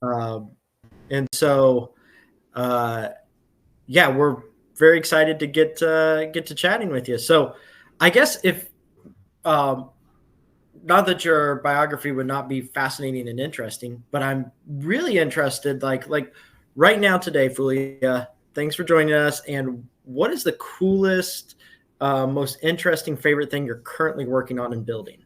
Um, and so, uh, yeah, we're very excited to get to chatting with you. So, I guess if um, not that your biography would not be fascinating and interesting, but I'm really interested, like right now today, Fulia. Thanks for joining us. And what is the coolest, most interesting, favorite thing you're currently working on and building?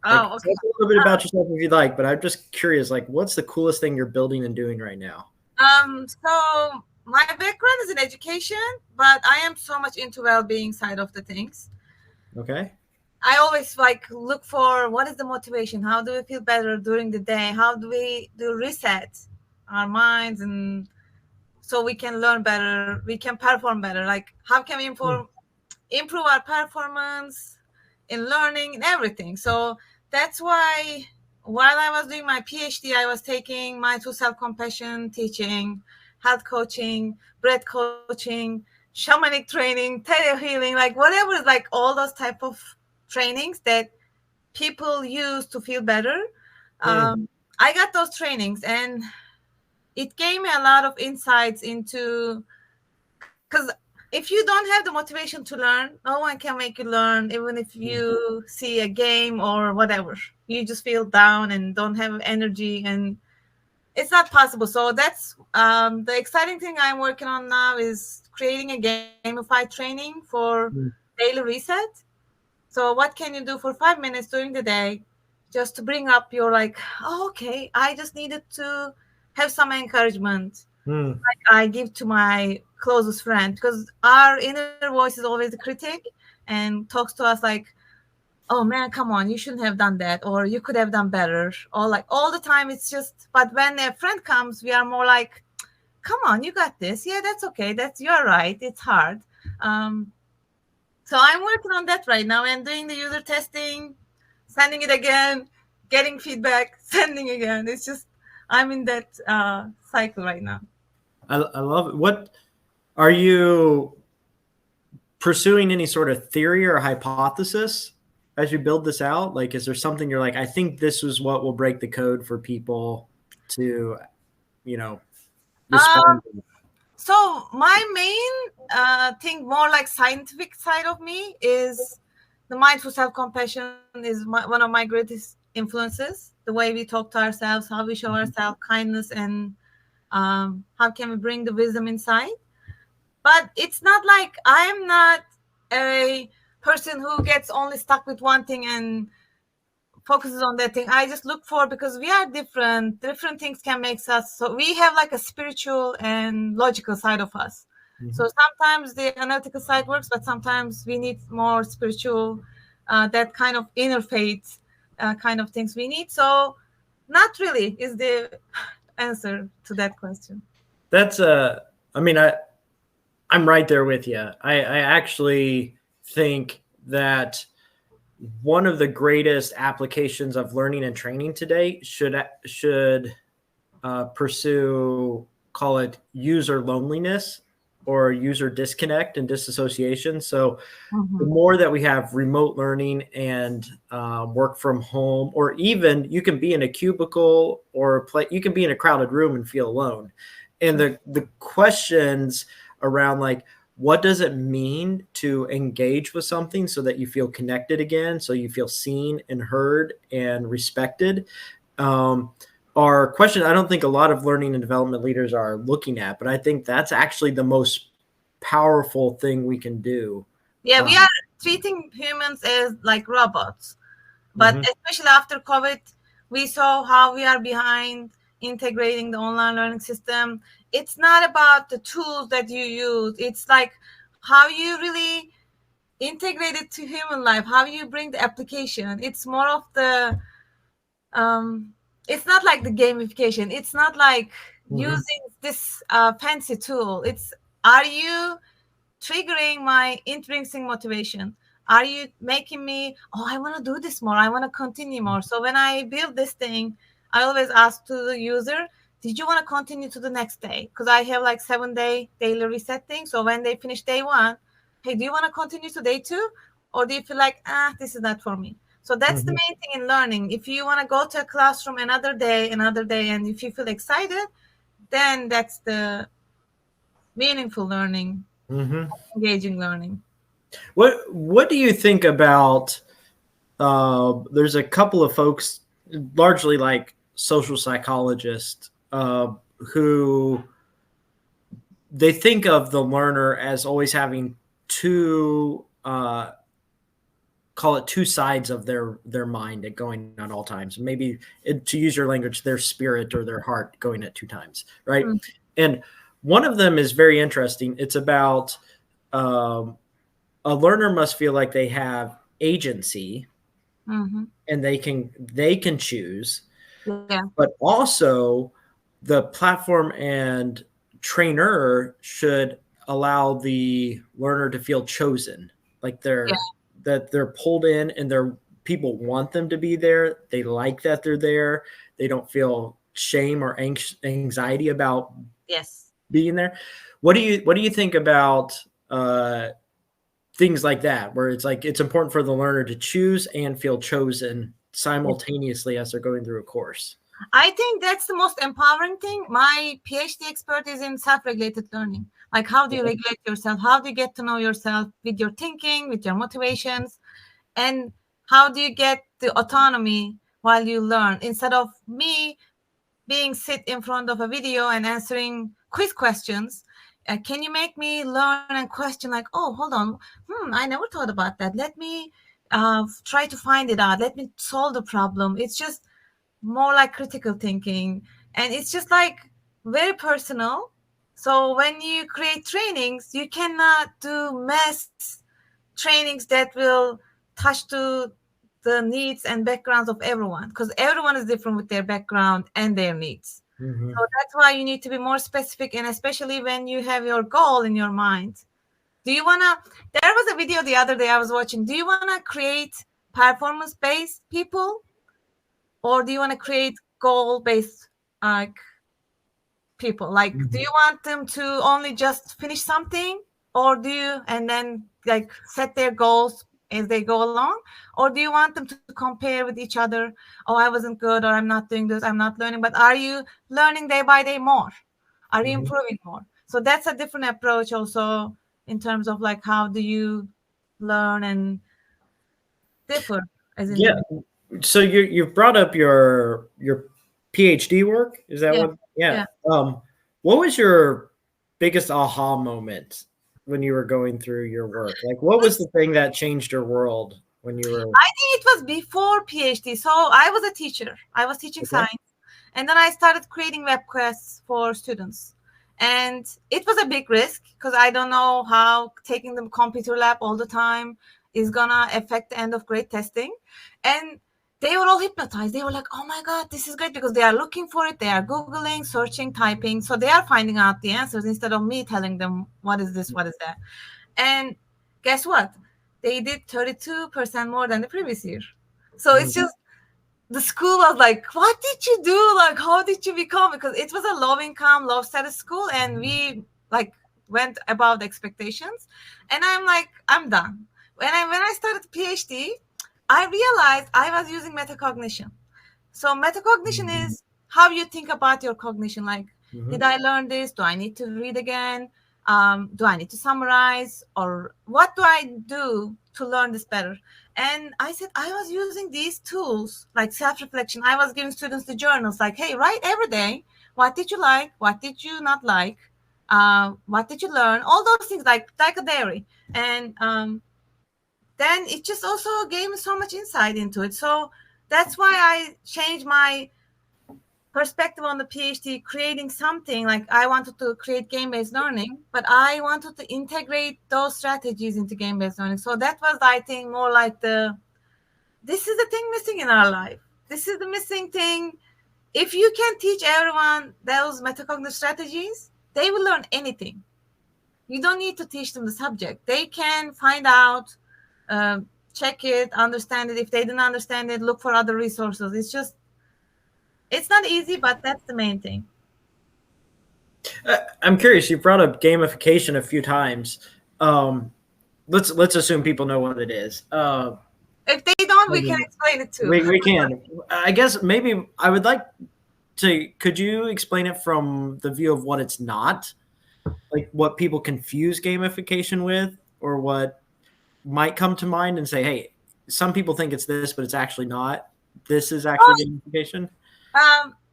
Like, Oh, talk okay. a little bit about yourself if you'd like, but I'm just curious, like, what's the coolest thing you're building and doing right now? So my background is in education, but I am so much into well-being side of the things. Okay. I always like look for what is the motivation? How do we feel better during the day? How do we do reset our minds and so we can learn better, we can perform better. Like how can we Hmm. improve our performance in learning and everything. So that's why while I was doing my PhD, I was taking mindful self-compassion teaching, health coaching, breath coaching, shamanic training, telehealing, like whatever, like all those type of trainings that people use to feel better. Hmm. I got those trainings and it gave me a lot of insights into because if you don't have the motivation to learn, no one can make you learn, even if Hmm. you see a game or whatever. You just feel down and don't have energy, and it's not possible. So that's the exciting thing I'm working on now is creating a gamified training for Hmm. daily reset. So what can you do for 5 minutes during the day just to bring up your like, oh, okay, I just needed to have some encouragement Hmm. I give to my closest friend because our inner voice is always the critic and talks to us like, oh man, come on, you shouldn't have done that, or you could have done better, or like all the time it's just, but when a friend comes, we are more like, come on, you got this. Yeah, that's okay. That's, you're right. It's hard. Um, so I'm working on that right now and doing the user testing, sending it again, getting feedback, sending again. It's just, I'm in that cycle right now. I love it. What are you pursuing any sort of theory or hypothesis as you build this out? Like, is there something you're like, I think this is what will break the code for people to, you know, Um, respond to? So my main thing, more like scientific side of me, is the mindful self-compassion is one of my greatest influences. The way we talk to ourselves, how we show Mhm. ourselves kindness, and how can we bring the wisdom inside. But it's not like I am not a person who gets only stuck with one thing and focuses on that thing. I just look for, because we are different. Different things can make us. So we have like a spiritual and logical side of us. So Mhm. sometimes the analytical side works, but sometimes we need more spiritual, that kind of inner faith, kind of things we need. So not really is the answer to that question. That's I mean, I'm right there with you. I actually think that one of the greatest applications of learning and training today should pursue, call it user loneliness or user disconnect and disassociation. So the Mhm. more that we have remote learning and work from home, or even you can be in a cubicle or you can be in a crowded room and feel alone. And True. the questions around like, what does it mean to engage with something so that you feel connected again, so you feel seen and heard and respected, um, are questions I don't think a lot of learning and development leaders are looking at, but I think that's actually the most powerful thing we can do. Yeah, we Um, are treating humans as like robots. But mhm. especially after COVID, we saw how we are behind integrating the online learning system. It's not about the tools that you use. It's like how you really integrate it to human life, how you bring the application. It's more of the it's not like the gamification. It's not like Mhm. using this fancy tool. It's, are you triggering my intrinsic motivation? Are you making me, oh, I want to do this more, I want to continue more? So when I build this thing, I always ask to the user, did you want to continue to the next day? Because I have like 7 day daily reset thing. So when they finish day one, hey, do you want to continue to day two, or do you feel like, this is not for me? So that's the Mhm. main thing in learning. If you want to go to a classroom another day, and if you feel excited, then that's the meaningful learning, Mhm. engaging learning. What do you think about? There's a couple of folks, largely like social psychologists, who they think of the learner as always having two call it two sides of their mind at going at all times. Maybe to use your language, their spirit or their heart going at two times, right? Mm, And one of them is very interesting. It's about um, a learner must feel like they have agency mm-hmm. and they can choose, Yeah. but also the platform and trainer should allow the learner to feel chosen, like Yeah. they're pulled in and they're people want them to be there. They like that they're there. They don't feel shame or anxiety about Yes. being there. What do you think about things like that, where it's like it's important for the learner to choose and feel chosen Yes. simultaneously as they're going through a course? I think that's the most empowering thing. My PhD expert is in self-regulated learning. Like, how do you Okay. regulate yourself? How do you get to know yourself with your thinking, with your motivations, and how do you get the autonomy while you learn, instead of me being sit in front of a video and answering quiz questions. Can you make me learn and question, like, oh, hold on, I never thought about that, let me try to find it out, let me solve the problem. It's just more like critical thinking, and it's just like very personal. So when you create trainings, you cannot do mass trainings that will touch to the needs and backgrounds of everyone, because everyone is different with their background and their needs. Hmm. So that's why you need to be more specific, and especially when you have your goal in your mind. Do you want to, there was a video the other day I was watching, do you want to create performance based people, or do you want to create goal based like people? Like, do Hmm. you want them to only just finish something, or do you, and then like set their goals as they go along, or do you want them to compare with each other? Oh, I wasn't good, or I'm not doing this, I'm not learning. But are you learning day by day more? Are you Hmm. improving more? So that's a different approach also, in terms of like how do you learn and differ as Yeah. individuals. So you've brought up your PhD work. Is that Yeah. what? Yeah. Yeah. What was your biggest aha moment when you were going through your work? Like, what was the thing that changed your world when you were? I think it was before PhD. So I was a teacher. I was teaching Okay. science. And then I started creating web quests for students. And it was a big risk, because I don't know how taking them computer lab all the time is gonna affect the end of grade testing. And they were all hypnotized. They were like, oh my God, this is great, because they are looking for it. They are Googling, searching, typing. So they are finding out the answers instead of me telling them, what is this? What is that? And guess what? They did 32% more than the previous year. So it's Mhm. just, the school was like, what did you do? Like, how did you become? Because it was a low income, low status school, and we like went above the expectations. And I'm like, I'm done. When I started PhD, I realized I was using metacognition. So metacognition is how you think about your cognition. Like, did Mhm. I learn this? Do I need to read again? Do I need to summarize? Or what do I do to learn this better? And I said I was using these tools like self-reflection. I was giving students the journals, like, hey, write every day. What did you like? What did you not like? What did you learn? All those things, like a diary. And then it just also gave me so much insight into it. So that's why I changed my perspective on the PhD, creating something like I wanted to create game-based learning, but I wanted to integrate those strategies into game-based learning. So that was, I think, more like this is the thing missing in our life. This is the missing thing. If you can teach everyone those metacognitive strategies, they will learn anything. You don't need to teach them the subject. They can find out, uh, check it, understand it. If they didn't understand it, look for other resources. It's not easy, but that's the main thing. I'm curious. You brought up gamification a few times. Um, let's assume people know what it is. If they don't, want, we can explain it too. We can. I guess maybe I would like to. Could you explain it from the view of what it's not, like what people confuse gamification with, or what might come to mind and say, hey, some people think it's this, but it's actually not. This is actually gamification.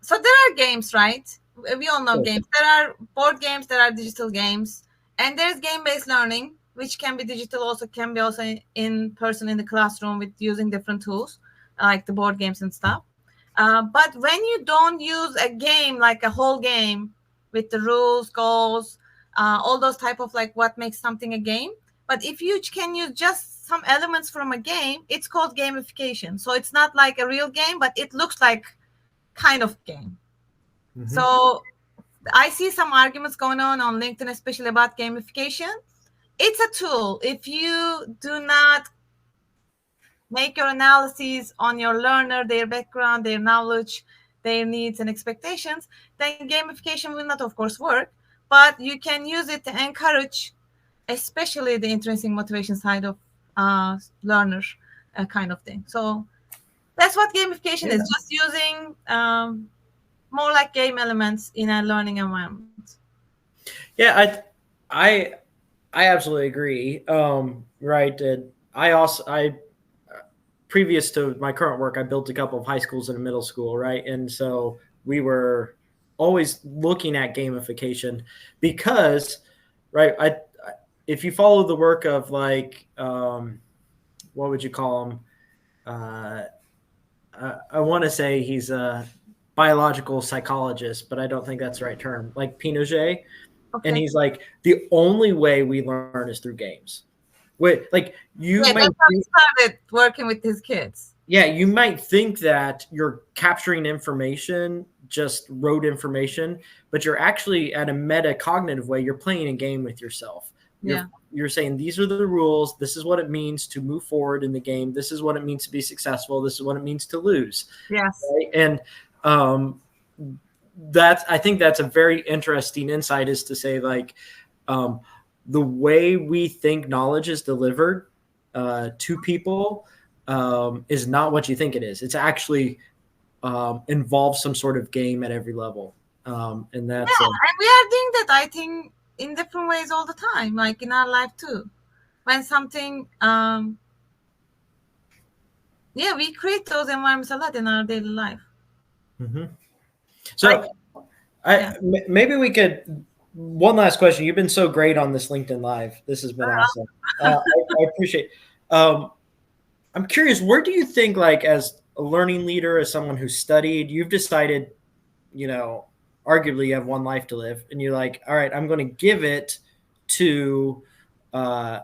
So there are games, right? We all know games. There are board games, there are digital games, and there's game-based learning, which can be digital, also can be also in person in the classroom with using different tools, like the board games and stuff. But when you don't use a game, like a whole game with the rules, goals, all those type of like what makes something a game. But if you can use just some elements from a game, it's called gamification. So it's not like a real game, but it looks like kind of game. Mm-hmm. So I see some arguments going on LinkedIn, especially about gamification. It's a tool. If you do not make your analyses on your learner, their background, their knowledge, their needs and expectations, then gamification will not, of course, work. But you can use it to encourage, especially the intrinsic motivation side of learner kind of thing. So that's what gamification is, just using more like game elements in a learning environment. Yeah, I absolutely agree. Right. I previous to my current work, I built a couple of high schools and a middle school, right? And so we were always looking at gamification because, right, if you follow the work of like, what would you call him? I want to say he's a biological psychologist, but I don't think that's the right term. Like Piaget, and he's like, the only way we learn is through games. Wait, like you might that's how he started working with his kids. Yeah, you might think that you're capturing information, just rote information, but you're actually at a metacognitive way. You're playing a game with yourself. You're saying these are the rules. This is what it means to move forward in the game. This is what it means to be successful. This is what it means to lose. Yes. Right? And I think that's a very interesting insight, is to say like the way we think knowledge is delivered to people is not what you think it is. It's actually involves some sort of game at every level. And that's and we are doing that, I think, in different ways all the time, like in our life too. When something we create those environments a lot in our daily life. Mm-hmm. So maybe we could, one last question. You've been so great on this LinkedIn Live. This has been awesome. I appreciate I'm curious, where do you think, like, as a learning leader, as someone who studied, you've decided, arguably you have one life to live, and you're like, all right, I'm going to give it to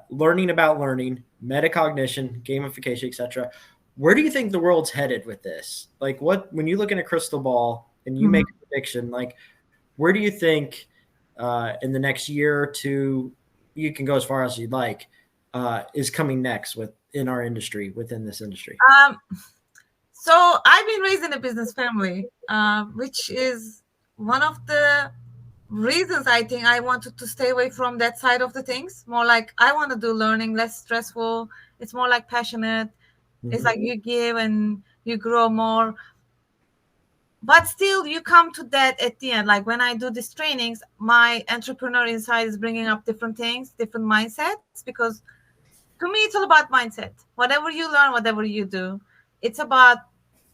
learning about learning, metacognition, gamification, etc. Where do you think the world's headed with this? Like, when you look in a crystal ball and you make a prediction, like, where do you think in the next year or two, you can go as far as you'd like, is coming next in our industry, within this industry? So I've been raised in a business family, which is one of the reasons I think I wanted to stay away from that side of the things. More like I want to do learning, less stressful. It's more like passionate. Mm-hmm. It's like you give and you grow more. But still, you come to that at the end. Like when I do these trainings, my entrepreneur inside is bringing up different things, different mindsets, because to me, it's all about mindset. Whatever you learn, whatever you do, it's about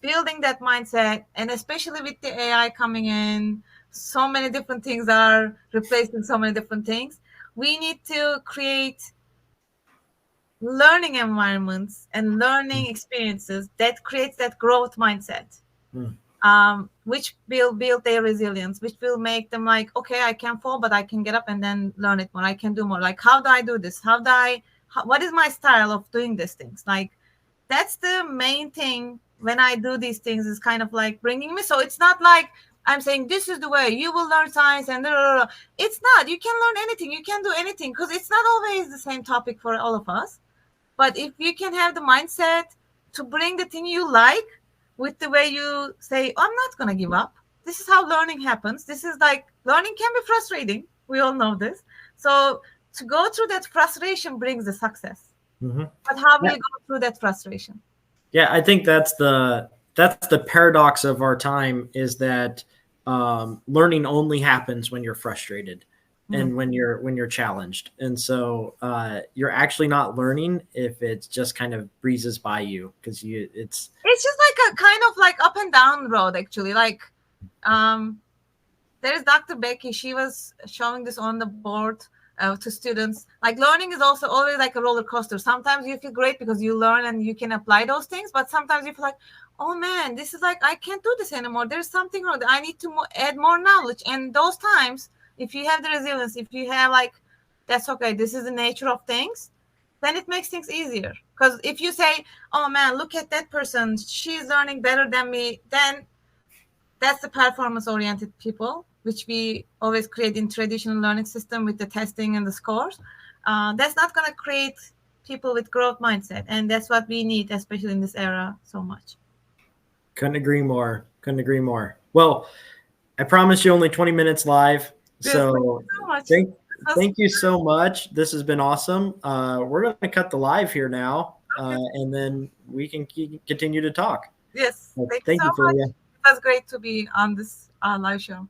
building that mindset. And especially with the AI coming in, so many different things are replacing so many different things. We need to create learning environments and learning experiences that creates that growth mindset, which will build their resilience, which will make them like, okay, I can fall, but I can get up and then learn it more. I can do more. Like, how do I do this? What is my style of doing these things? Like, that's the main thing when I do these things, is kind of like bringing me. So it's not like I'm saying this is the way you will learn science and it's not. You can learn anything. You can do anything, because it's not always the same topic for all of us. But if you can have the mindset to bring the thing you like with the way you say, I'm not going to give up. This is how learning happens. This is like, learning can be frustrating. We all know this. So to go through that frustration brings the success. Mm-hmm. But how will you go through that frustration? Yeah, I think that's the paradox of our time is that learning only happens when you're frustrated Mm. and when you're challenged, and so you're actually not learning if it just kind of breezes by you because it's It's just like a kind of like up and down road, actually. Like, um, there is Dr. Becky. She was showing this on the board to students. Like, learning is also always like a roller coaster. Sometimes you feel great because you learn and you can apply those things, but sometimes you feel like, oh man, this is like I can't do this anymore. There's something wrong. I need to add more knowledge. And those times, if you have the resilience, if you have like, that's okay. This is the nature of things. Then it makes things easier. Because if you say, oh man, look at that person, she's learning better than me, then that's the performance oriented people, which we always create in traditional learning system with the testing and the scores. That's not going to create people with growth mindset, and that's what we need, especially in this era, so much. couldn't agree more. Couldn't agree more. Well, I promise you only 20 minutes live, Yes, thank so you so much. thank That's- thank you so much. This has been awesome. We're going to cut the live here now, okay. and then we can continue to talk. Yes, Well, thank you thank so you, much. Fulya. It was great to be on this live show.